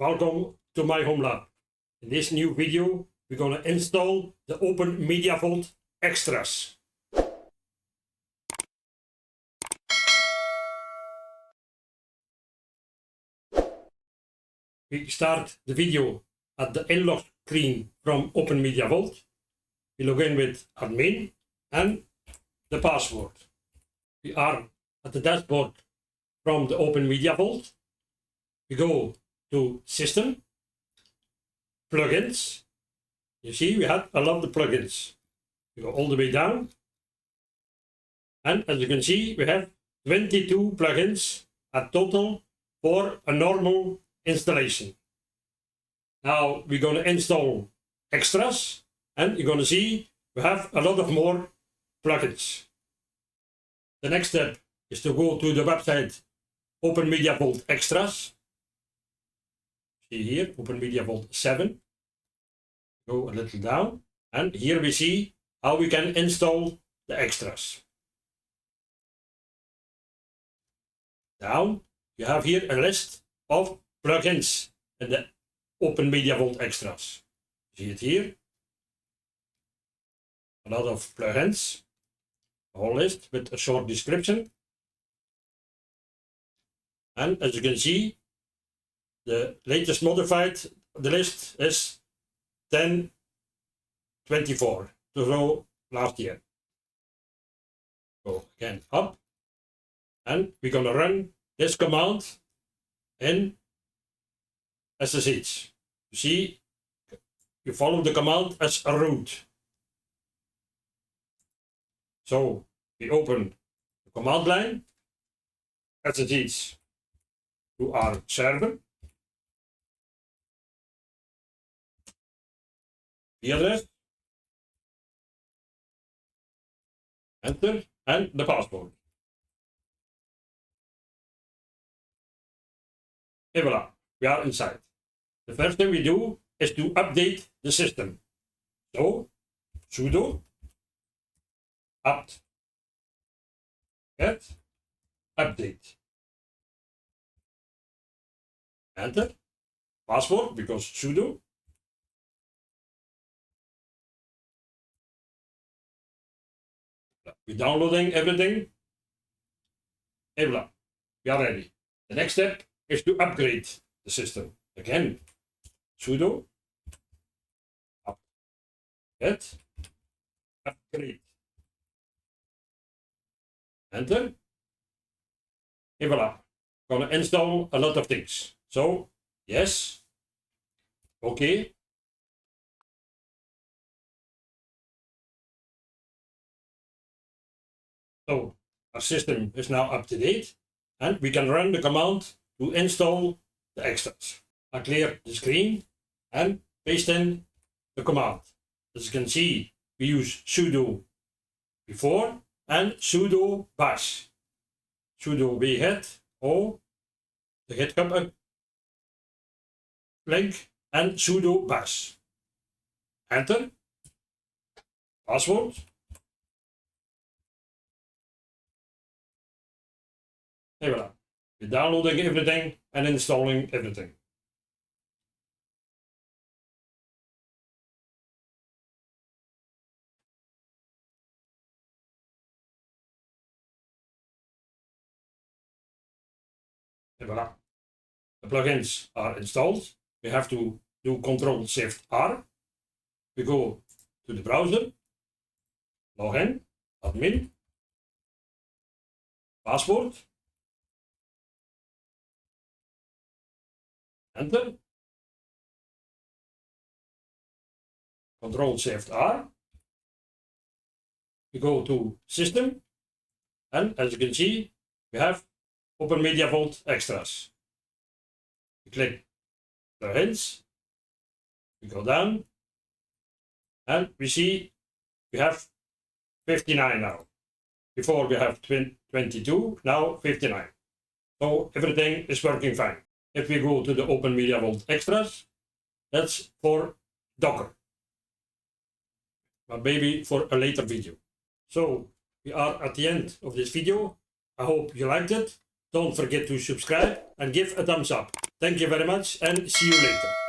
Welcome to my home lab. In this new video, we're going to install the OpenMediaVault Extras. We start the video at the inlog screen from OpenMediaVault. We log in with admin and the password. We are at the dashboard from the OpenMediaVault. We go to System, Plugins. You see, we had a lot of the plugins. We go all the way down. And as you can see, we have 22 plugins at total for a normal installation. Now we're going to install extras, and you're going to see we have a lot of more plugins. The next step is to go to the website OpenMediaVault Extras. See here, OpenMediaVault 7. Go a little down, and here we see how we can install the extras. Down, you have here a list of plugins in the OpenMediaVault Extras. See it here? A lot of plugins, a whole list with a short description. And as you can see, the latest modified, the list is 10.24, so last year. Go again up, and we're going to run this command in SSH. You see, you follow the command as a root. So we open the command line, SSH to our server. The address, enter, and the password. Et voila, we are inside. The first thing we do is to update the system. So, sudo apt-get update. Enter, password because sudo. We're downloading everything. Et voila, we are ready. The next step is to upgrade the system. Again, sudo apt-get upgrade. Enter. Et voila, gonna install a lot of things. So, yes, okay. So our system is now up to date, and we can run the command to install the extras. I clear the screen and paste in the command. As you can see, we use sudo before and sudo bash. Sudo wget o the GitHub link and sudo bash. Enter. Password. Et voilà. We're downloading everything and installing everything. Et voilà. The plugins are installed. We have to do Ctrl-Shift-R. We go to the browser, log in, admin, password. Enter. Ctrl-Shift-R. We go to System, and as you can see, we have OpenMediaVault Extras. We click Plugins. We go down, and we see we have 59 now. Before we have 22, now 59. So everything is working fine. If we go to the OpenMediaVault Extras, that's for Docker, but maybe for a later video. So we are at the end of this video. I hope you liked it. Don't forget to subscribe and give a thumbs up. Thank you very much and see you later.